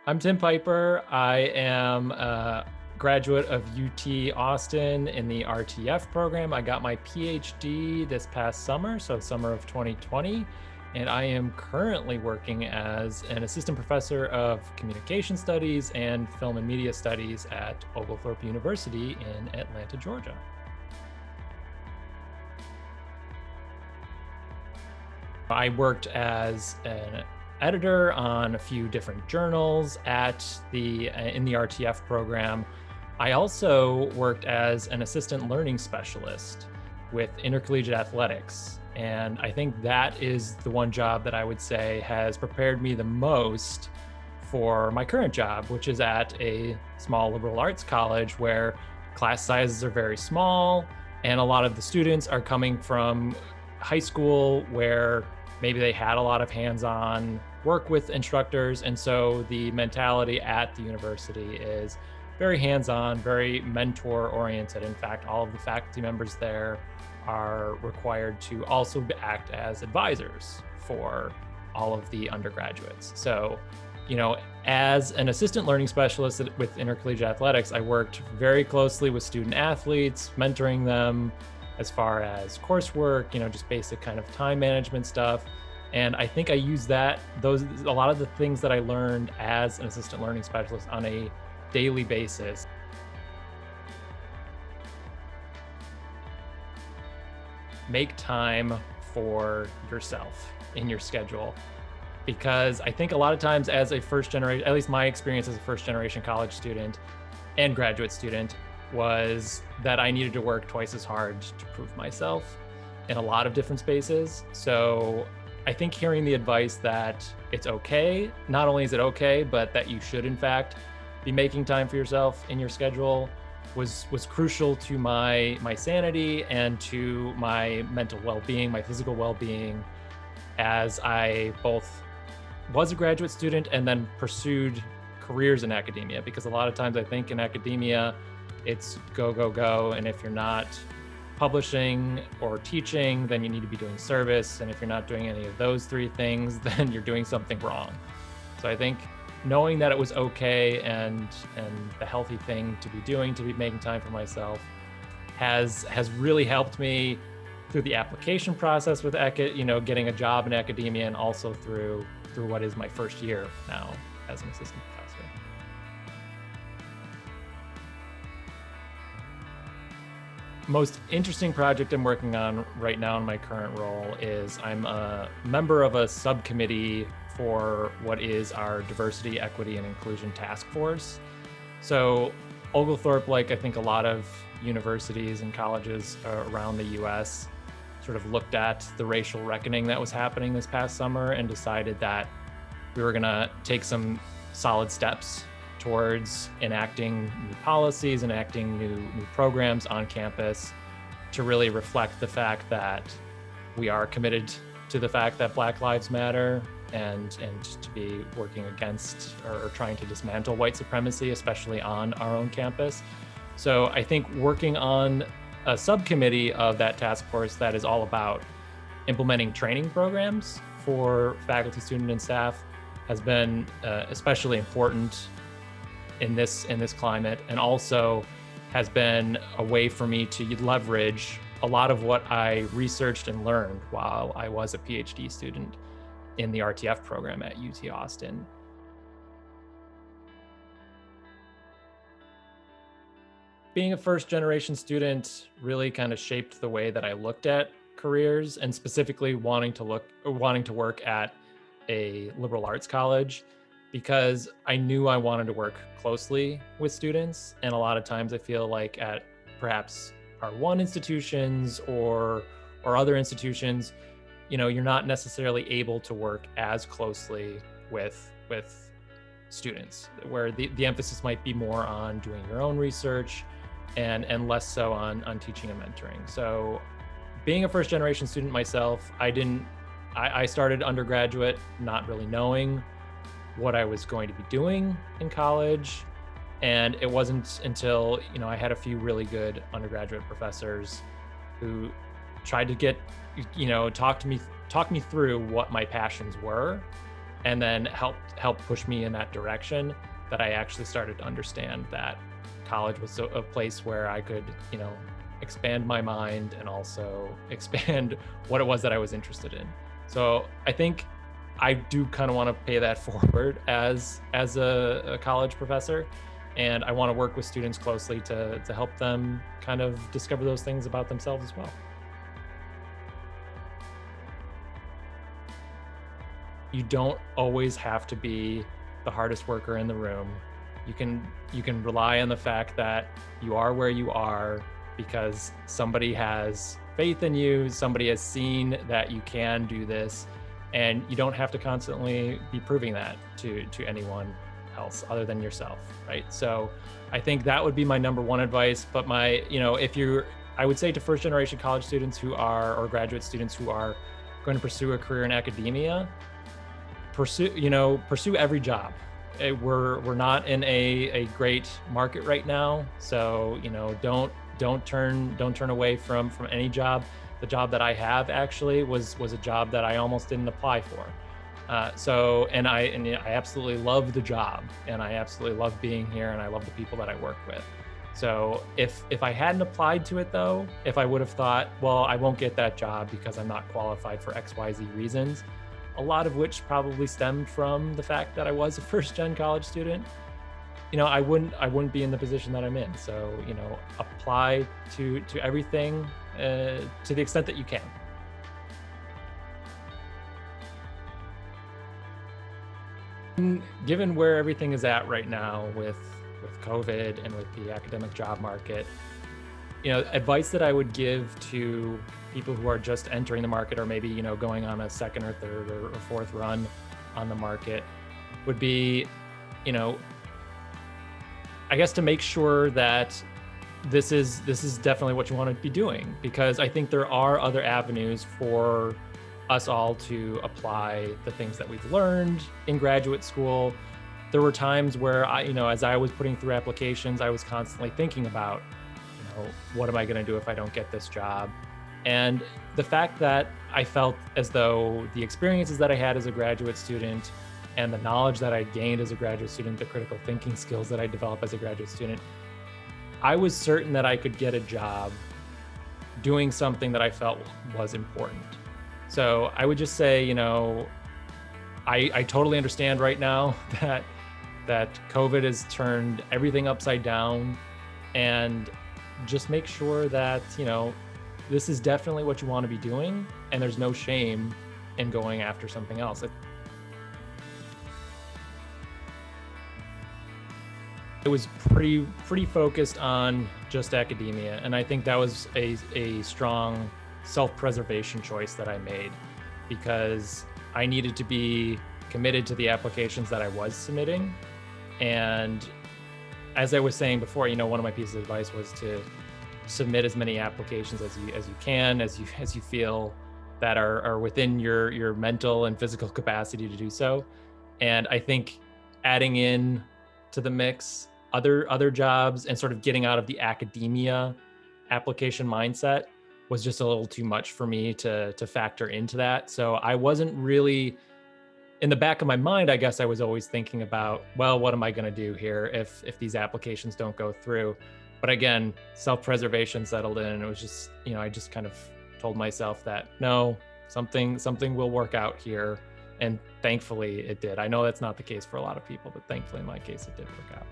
I'm Tim Piper. I am a graduate of UT Austin in the RTF program. I got my PhD this past summer, so summer of 2020, and I am currently working as an assistant professor of communication studies and film and media studies at Oglethorpe University in Atlanta, Georgia. I worked as an editor on a few different journals in the RTF program. I also worked as an assistant learning specialist with intercollegiate athletics. And I think that is the one job that I would say has prepared me the most for my current job, which is at a small liberal arts college where class sizes are very small and a lot of the students are coming from high school where maybe they had a lot of hands-on work with instructors. And so the mentality at the university is very hands-on, very mentor-oriented. In fact, all of the faculty members there are required to also act as advisors for all of the undergraduates. So, as an assistant learning specialist with intercollegiate athletics, I worked very closely with student athletes, mentoring them as far as coursework, just basic kind of time management stuff. And I think I use a lot of the things that I learned as an assistant learning specialist on a daily basis. Make time for yourself in your schedule. Because I think a lot of times as a first generation, at least my experience as a first generation college student and graduate student, was that I needed to work twice as hard to prove myself in a lot of different spaces. So I think hearing the advice that it's okay, not only is it okay, but that you should in fact be making time for yourself in your schedule was crucial to my sanity and to my mental well-being, my physical well-being, as I both was a graduate student and then pursued careers in academia. Because a lot of times I think in academia, it's go, go, go. And if you're not publishing or teaching, then you need to be doing service. And if you're not doing any of those three things, then you're doing something wrong. So I think knowing that it was okay and the healthy thing to be doing, to be making time for myself, has really helped me through the application process with getting a job in academia, and also through what is my first year now as an assistant professor. Most interesting project I'm working on right now in my current role is I'm a member of a subcommittee for what is our diversity, equity, and inclusion task force. So Oglethorpe, like I think a lot of universities and colleges around the US, sort of looked at the racial reckoning that was happening this past summer and decided that we were gonna take some solid steps towards enacting new policies, enacting new programs on campus to really reflect the fact that we are committed to the fact that Black Lives Matter and to be working against or trying to dismantle white supremacy, especially on our own campus. So I think working on a subcommittee of that task force that is all about implementing training programs for faculty, student, and staff has been especially important in this climate, and also has been a way for me to leverage a lot of what I researched and learned while I was a PhD student in the RTF program at UT Austin. Being a first generation student really kind of shaped the way that I looked at careers, and specifically wanting to work at a liberal arts college, because I knew I wanted to work closely with students. And a lot of times I feel like at perhaps Part 1 institutions or other institutions, you're not necessarily able to work as closely with students, where the emphasis might be more on doing your own research and less so on teaching and mentoring. So being a first generation student myself, I started undergraduate not really knowing what I was going to be doing in college. And it wasn't until, I had a few really good undergraduate professors who tried to talk me through what my passions were and then helped push me in that direction, that I actually started to understand that college was a place where I could, expand my mind and also expand what it was that I was interested in. So I think I do kind of want to pay that forward as a college professor, and I want to work with students closely to help them kind of discover those things about themselves as well. You don't always have to be the hardest worker in the room. You can rely on the fact that you are where you are because somebody has faith in you, somebody has seen that you can do this, and you don't have to constantly be proving that to anyone else other than yourself, right? So I think that would be my number one advice. But I would say to first generation college students or graduate students who are going to pursue a career in academia, pursue every job. We're not in a great market right now, so don't turn away from any job. The job that I have actually was a job that I almost didn't apply for. And I absolutely love the job, and I absolutely love being here, and I love the people that I work with. So if I hadn't applied to it though, if I would have thought, well, I won't get that job because I'm not qualified for XYZ reasons, a lot of which probably stemmed from the fact that I was a first gen college student, I wouldn't be in the position that I'm in. So, apply to everything to the extent that you can. Given where everything is at right now with COVID and with the academic job market, advice that I would give to people who are just entering the market, or maybe, going on a second or third or fourth run on the market, would be, I guess, to make sure that this is definitely what you want to be doing, because I think there are other avenues for us all to apply the things that we've learned in graduate school. There were times where as I was putting through applications, I was constantly thinking about, what am I going to do if I don't get this job? And the fact that I felt as though the experiences that I had as a graduate student and the knowledge that I gained as a graduate student, the critical thinking skills that I developed as a graduate student, I was certain that I could get a job doing something that I felt was important. So I would just say, I totally understand right now that COVID has turned everything upside down, and just make sure that, this is definitely what you want to be doing, and there's no shame in going after something else. It was pretty focused on just academia, and I think that was a strong self-preservation choice that I made, because I needed to be committed to the applications that I was submitting. And as I was saying before, one of my pieces of advice was to submit as many applications as you can, as you feel that are within your mental and physical capacity to do so. And I think adding in to the mix other jobs and sort of getting out of the academia application mindset was just a little too much for me to factor into that. So I wasn't really, in the back of my mind, I guess I was always thinking about, well, what am I going to do here if these applications don't go through? But again, self-preservation settled in, and it was just, I just kind of told myself that no, something will work out here. And thankfully it did. I know that's not the case for a lot of people, but thankfully in my case, it did work out.